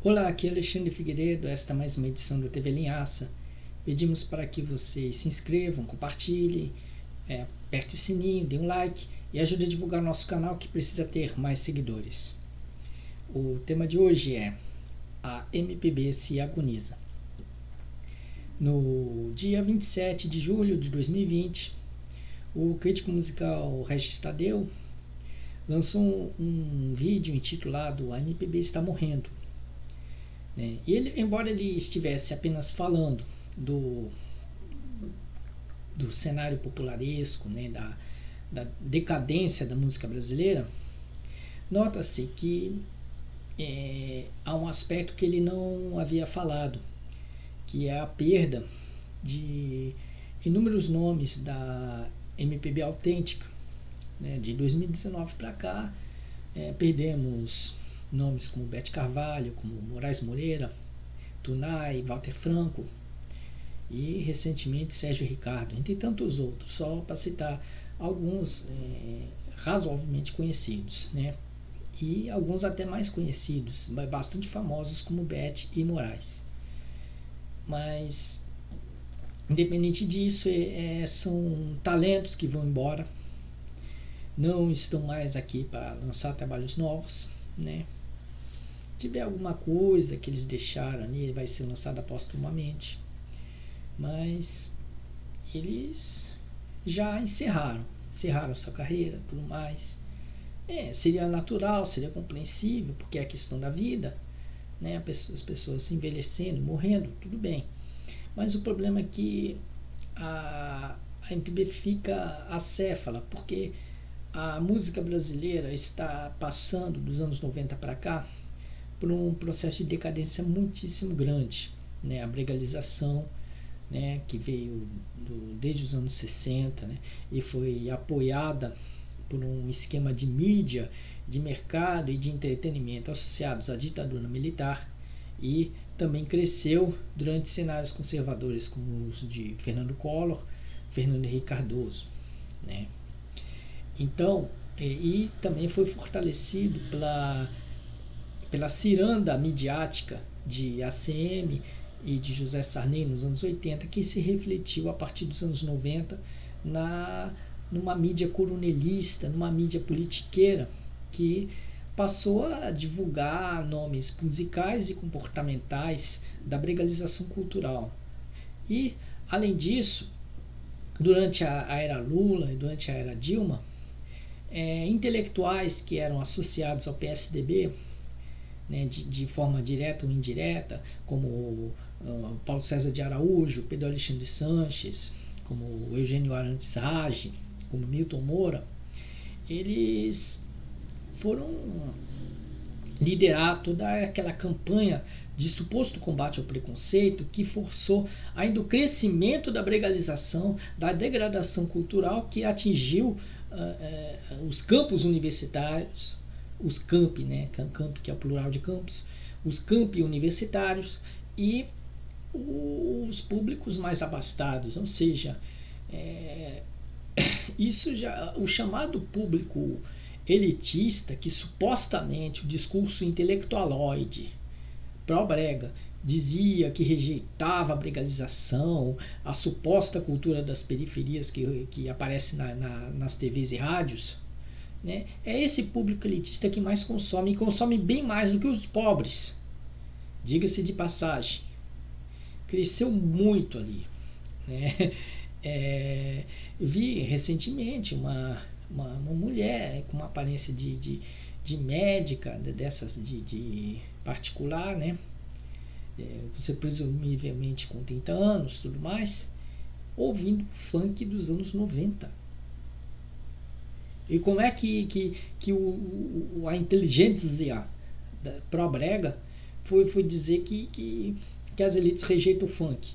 Olá, aqui é Alexandre Figueiredo, esta é mais uma edição do TV Linhaça. Pedimos para que vocês se inscrevam, compartilhem, aperte o sininho, dê um like e ajude a divulgar nosso canal que precisa ter mais seguidores. O tema de hoje é a MPB se agoniza. No dia 27 de julho de 2020, o crítico musical Regis Tadeu lançou um vídeo intitulado A MPB está morrendo. E ele, embora ele estivesse apenas falando do cenário popularesco, da decadência da música brasileira, nota-se que há um aspecto que ele não havia falado, que é a perda de inúmeros nomes da MPB autêntica. De 2019 para cá, perdemos nomes como Bete Carvalho, como Moraes Moreira, Tunay, Walter Franco e recentemente Sérgio Ricardo, entre tantos outros, só para citar alguns razoavelmente conhecidos, e alguns até mais conhecidos, bastante famosos, como Bete e Moraes. Mas independente disso, são talentos que vão embora, não estão mais aqui para lançar trabalhos novos, Se tiver alguma coisa que eles deixaram ali, vai ser lançada postumamente, mas eles já encerraram sua carreira, tudo mais. Seria natural, seria compreensível, porque é a questão da vida, as pessoas se envelhecendo, morrendo, tudo bem. Mas o problema é que a MPB fica acéfala, porque a música brasileira está passando dos anos 90 para cá por um processo de decadência muitíssimo grande, a brigalização, que veio desde os anos 60, e foi apoiada por um esquema de mídia, de mercado e de entretenimento associados à ditadura militar, e também cresceu durante cenários conservadores como os de Fernando Collor, Fernando Henrique Cardoso, Então, e também foi fortalecido pela ciranda midiática de ACM e de José Sarney nos anos 80, que se refletiu a partir dos anos 90 numa mídia coronelista, numa mídia politiqueira, que passou a divulgar nomes musicais e comportamentais da brigalização cultural. E, além disso, durante a era Lula e durante a era Dilma, intelectuais que eram associados ao PSDB, de forma direta ou indireta, como Paulo César de Araújo, Pedro Alexandre Sanches, como Eugênio Arantes Rage, como Milton Moura, eles foram liderar toda aquela campanha de suposto combate ao preconceito que forçou ainda o crescimento da brigalização, da degradação cultural, que atingiu os campos universitários, os campi, campi, que é o plural de campos, os campi universitários e os públicos mais abastados, ou seja, isso já, o chamado público elitista, que supostamente o discurso intelectualoide pró-brega dizia que rejeitava a brigalização, a suposta cultura das periferias que aparece nas TVs e rádios, é esse público elitista que mais consome, e consome bem mais do que os pobres, diga-se de passagem. Cresceu muito ali. Eu vi recentemente uma mulher com uma aparência de médica, dessas de particular, você presumivelmente com 30 anos, tudo mais, ouvindo funk dos anos 90. E como é que a inteligência pró-brega foi dizer que as elites rejeitam o funk?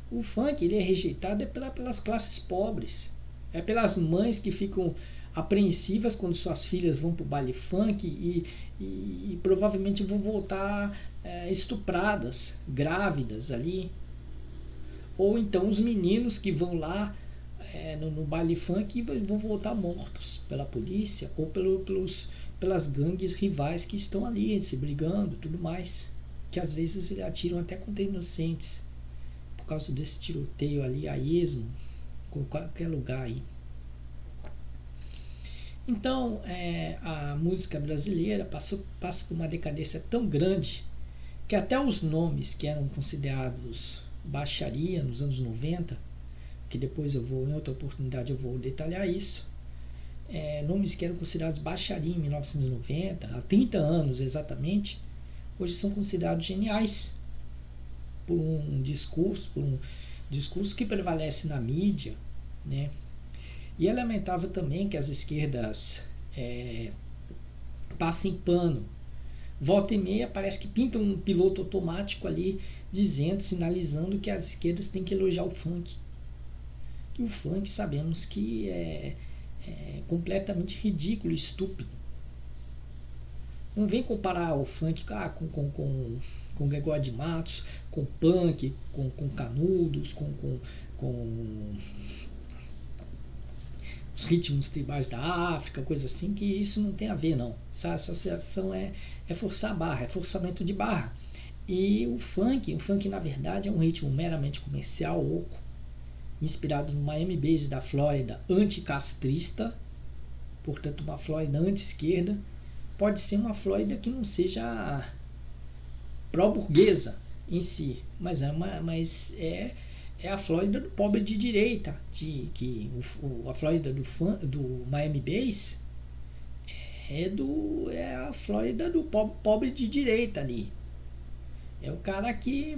O funk, ele é rejeitado pelas classes pobres, pelas mães que ficam apreensivas quando suas filhas vão para o baile funk e provavelmente vão voltar estupradas, grávidas ali. Ou então os meninos que vão lá no baile funk e vão voltar mortos pela polícia ou pelos pelas gangues rivais que estão ali se brigando, tudo mais, que às vezes eles atiram até contra inocentes por causa desse tiroteio ali a esmo, com qualquer lugar aí. Então, a música brasileira passa por uma decadência tão grande que até os nomes que eram considerados baixaria nos anos 90, que depois em outra oportunidade eu vou detalhar isso, nomes que eram considerados baixaria em 1990, há 30 anos exatamente, hoje são considerados geniais por um discurso que prevalece na mídia, né? E é lamentável também que as esquerdas passem pano. Volta e meia parece que pintam um piloto automático ali, sinalizando que as esquerdas têm que elogiar o funk. Que o funk sabemos que é completamente ridículo e estúpido. Não vem comparar o funk com Gregório de Matos, com punk, com Canudos, com os ritmos tribais da África, coisa assim, que isso não tem a ver, não. Essa associação é forçar a barra, é forçamento de barra. E o funk na verdade é um ritmo meramente comercial, oco, inspirado no Miami Bass da Flórida, anticastrista, portanto uma Flórida anti-esquerda. Pode ser uma Flórida que não seja pró-burguesa em si, mas é a Flórida do pobre de direita, a Flórida do Miami Bass é a Flórida do pobre de direita ali. É o cara que,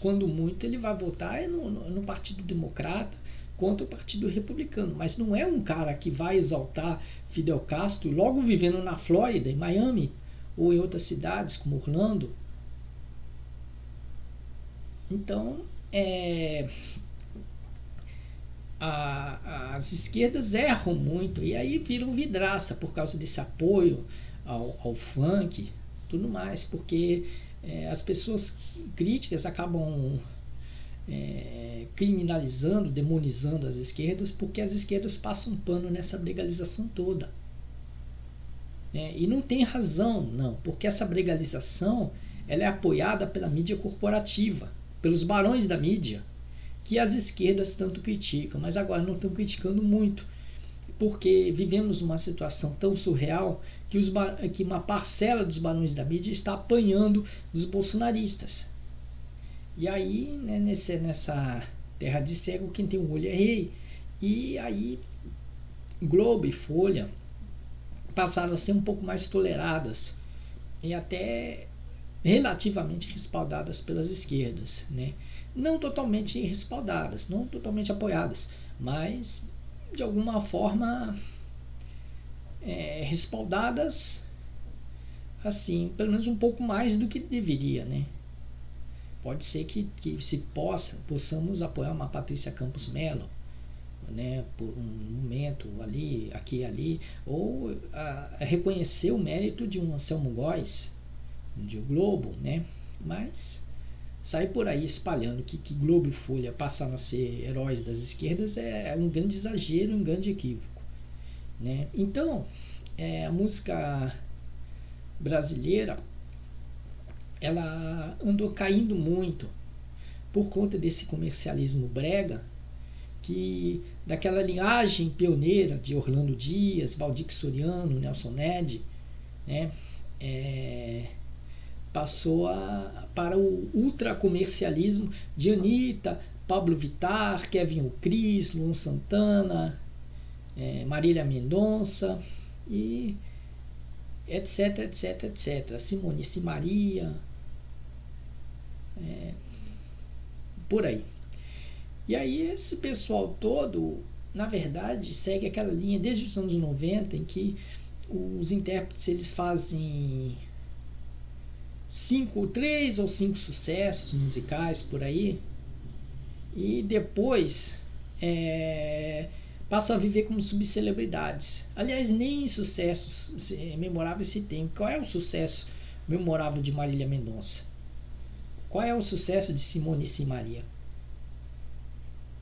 quando muito, ele vai votar no Partido Democrata contra o Partido Republicano, mas não é um cara que vai exaltar Fidel Castro logo vivendo na Flórida, em Miami, ou em outras cidades como Orlando. Então, as esquerdas erram muito e aí viram vidraça por causa desse apoio ao funk, tudo mais, porque as pessoas críticas acabam criminalizando, demonizando as esquerdas, porque as esquerdas passam pano nessa legalização toda. E não tem razão, não, porque essa legalização ela é apoiada pela mídia corporativa, pelos barões da mídia, que as esquerdas tanto criticam, mas agora não estão criticando muito, porque vivemos numa situação tão surreal que uma parcela dos barões da mídia está apanhando dos bolsonaristas. E aí, né, nessa terra de cego, quem tem um olho é rei. E aí, Globo e Folha passaram a ser um pouco mais toleradas e até relativamente respaldadas pelas esquerdas, né? Não totalmente respaldadas, não totalmente apoiadas, mas de alguma forma respaldadas, assim, pelo menos um pouco mais do que deveria, né? Pode ser que possamos apoiar uma Patrícia Campos Melo, né, por um momento aqui e ali, ou reconhecer o mérito de um Anselmo Góes, de O Globo, né? Mas sair por aí espalhando que Globo e Folha passaram a ser heróis das esquerdas é um grande exagero, um grande equívoco, né? Então, a música brasileira ela andou caindo muito por conta desse comercialismo brega, que daquela linhagem pioneira de Orlando Dias, Valdir Soriano, Nelson Ned, né? Passou para o ultracomercialismo de Anitta, Pablo Vittar, Kevin O'Cris, Luan Santana, Marília Mendonça e etc, etc, etc. Simone Simaria, por aí. E aí esse pessoal todo, na verdade, segue aquela linha desde os anos 90 em que os intérpretes eles fazem 3 ou 5 sucessos musicais por aí e depois passam a viver como subcelebridades. Aliás, nem sucessos memoráveis se tem. Qual é o sucesso memorável de Marília Mendonça? Qual é o sucesso de Simone Simaria?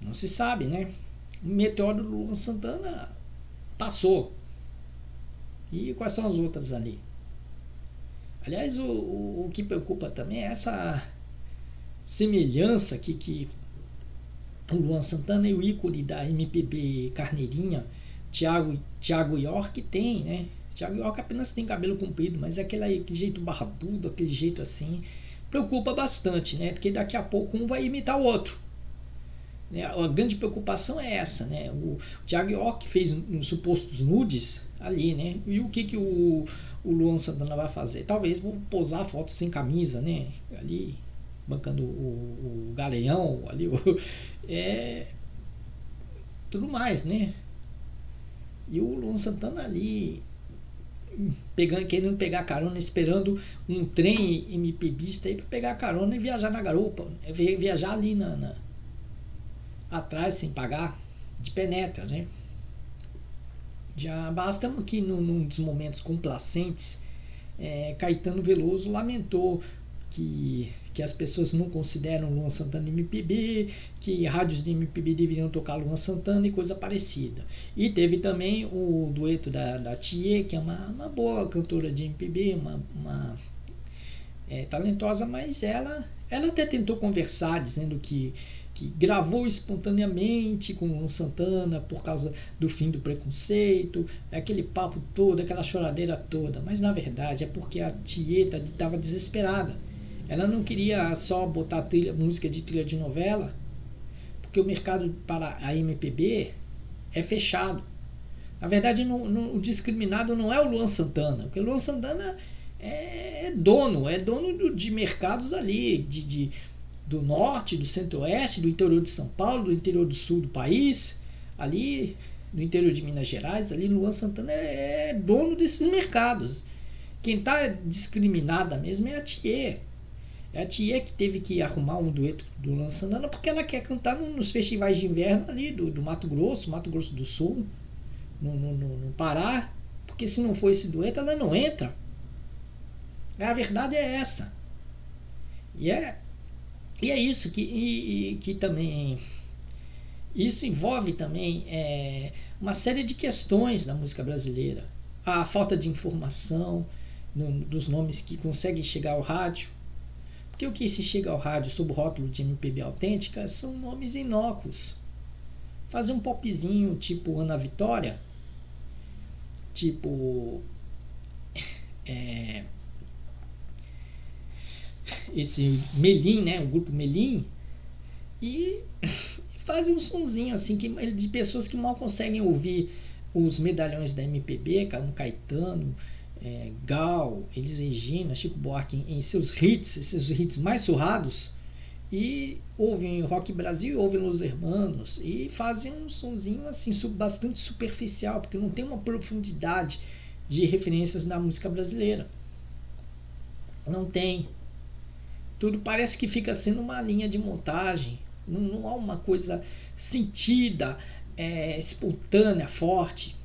Não se sabe, né? O meteoro do Luan Santana passou. E quais são as outras ali? Aliás, o que preocupa também é essa semelhança que o Luan Santana e o ícone da MPB Carneirinha, Thiago York, tem, né? Thiago York apenas tem cabelo comprido, mas é aquele jeito barbudo, aquele jeito assim, preocupa bastante, né? Porque daqui a pouco um vai imitar o outro. Né? A grande preocupação é essa, né? O Thiago York fez uns supostos nudes ali, né? E o que o Luan Santana vai fazer? Talvez vou posar fotos sem camisa, né? Ali, bancando o Garanhão, ali, tudo mais, né? E o Luan Santana ali, querendo pegar carona, esperando um trem MPBista aí pra pegar carona e viajar na garupa, viajar ali atrás sem pagar, de penetra, né? Já basta que num dos momentos complacentes, Caetano Veloso lamentou que as pessoas não consideram Luan Santana MPB, que rádios de MPB deveriam tocar Luan Santana e coisa parecida. E teve também o dueto da Thier, que é uma boa cantora de MPB, talentosa, mas ela até tentou conversar, dizendo que gravou espontaneamente com Luan Santana por causa do fim do preconceito, aquele papo todo, aquela choradeira toda, mas na verdade é porque a Tieta estava desesperada. Ela não queria só botar música de trilha de novela, porque o mercado para a MPB é fechado. Na verdade, o discriminado não é o Luan Santana, porque o Luan Santana é dono de mercados ali, do norte, do centro-oeste, do interior de São Paulo, do interior do sul do país, ali no interior de Minas Gerais, ali Luan Santana é dono desses mercados. Quem está discriminada mesmo é a Thier. É a Thier que teve que arrumar um dueto do Luan Santana porque ela quer cantar nos festivais de inverno ali do Mato Grosso do Sul, no Pará, porque se não for esse dueto ela não entra. A verdade é essa. E é isso que também... Isso envolve também uma série de questões na música brasileira. A falta de informação dos nomes que conseguem chegar ao rádio. Porque o que se chega ao rádio sob o rótulo de MPB autêntica são nomes inócuos. Fazer um popzinho tipo Ana Vitória, tipo... esse Melim, né, o grupo Melim, e fazem um sonzinho assim de pessoas que mal conseguem ouvir os medalhões da MPB, como Caetano, Gal, Elis Regina, Chico Buarque em seus hits mais surrados, e ouvem Rock Brasil, ouvem Los Hermanos e fazem um sonzinho assim bastante superficial, porque não tem uma profundidade de referências na música brasileira. Não tem. Tudo parece que fica sendo uma linha de montagem. Não há uma coisa sentida, espontânea, forte.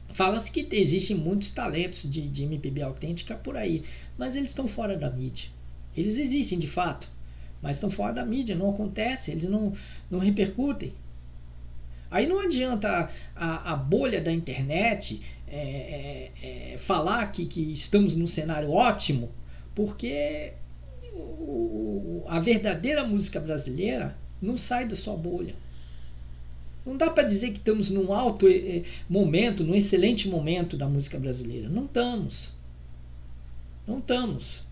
Fala-se que existem muitos talentos de MPB autêntica por aí, mas eles estão fora da mídia. Eles existem de fato, mas estão fora da mídia, não acontece, eles não repercutem. Aí não adianta a bolha da internet falar que estamos num cenário ótimo, porque a verdadeira música brasileira não sai da sua bolha. Não dá para dizer que estamos num alto momento, num excelente momento da música brasileira. Não estamos. Não estamos.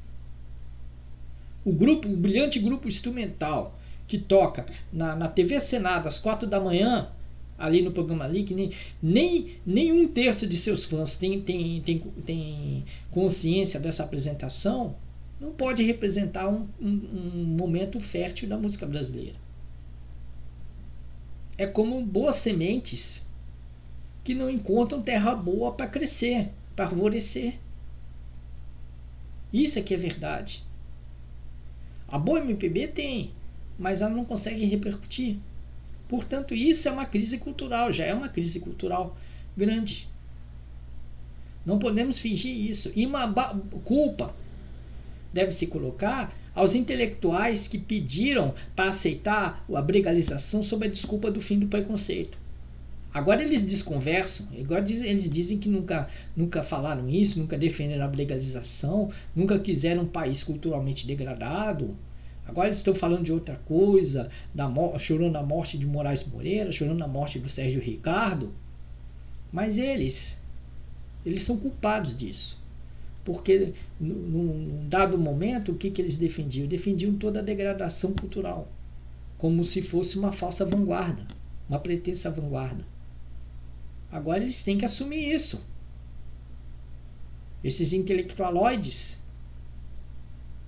O brilhante grupo instrumental que toca na TV Senado às 4 da manhã, ali no programa ali, que nem um terço de seus fãs tem consciência dessa apresentação, não pode representar um momento fértil da música brasileira. É como boas sementes que não encontram terra boa para crescer, para arvorecer. Isso é que é verdade. A boa MPB tem, mas ela não consegue repercutir. Portanto, isso é uma crise cultural, já é uma crise cultural grande. Não podemos fingir isso. E uma culpa deve se colocar aos intelectuais que pediram para aceitar a brigalização sob a desculpa do fim do preconceito. Agora eles desconversam, agora eles dizem que nunca falaram isso, nunca defenderam a legalização, nunca quiseram um país culturalmente degradado. Agora eles estão falando de outra coisa, chorando a morte de Moraes Moreira, chorando a morte do Sérgio Ricardo. Mas eles são culpados disso. Porque num dado momento, o que eles defendiam? Defendiam toda a degradação cultural, como se fosse uma falsa vanguarda, uma pretensa vanguarda. Agora eles têm que assumir isso. Esses intelectualoides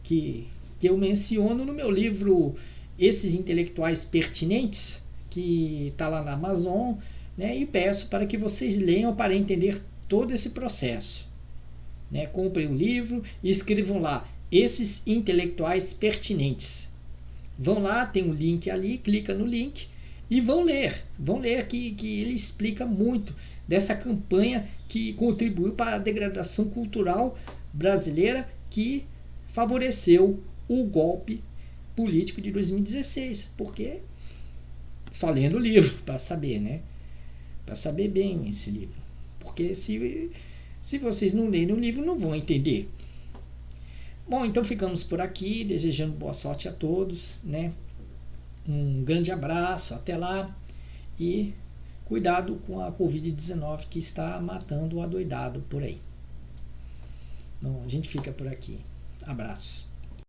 que eu menciono no meu livro, Esses Intelectuais Pertinentes, que está lá na Amazon, né, e peço para que vocês leiam para entender todo esse processo. Né? Comprem o livro e escrevam lá, Esses Intelectuais Pertinentes. Vão lá, tem um link ali, clica no link e vão ler que ele explica muito dessa campanha que contribuiu para a degradação cultural brasileira que favoreceu o golpe político de 2016. Porque só lendo o livro para saber, né? Para saber bem esse livro. Porque se vocês não lerem o livro, não vão entender. Bom, então ficamos por aqui, desejando boa sorte a todos, né? Um grande abraço, até lá e cuidado com a Covid-19 que está matando o adoidado por aí. Então, a gente fica por aqui. Abraços.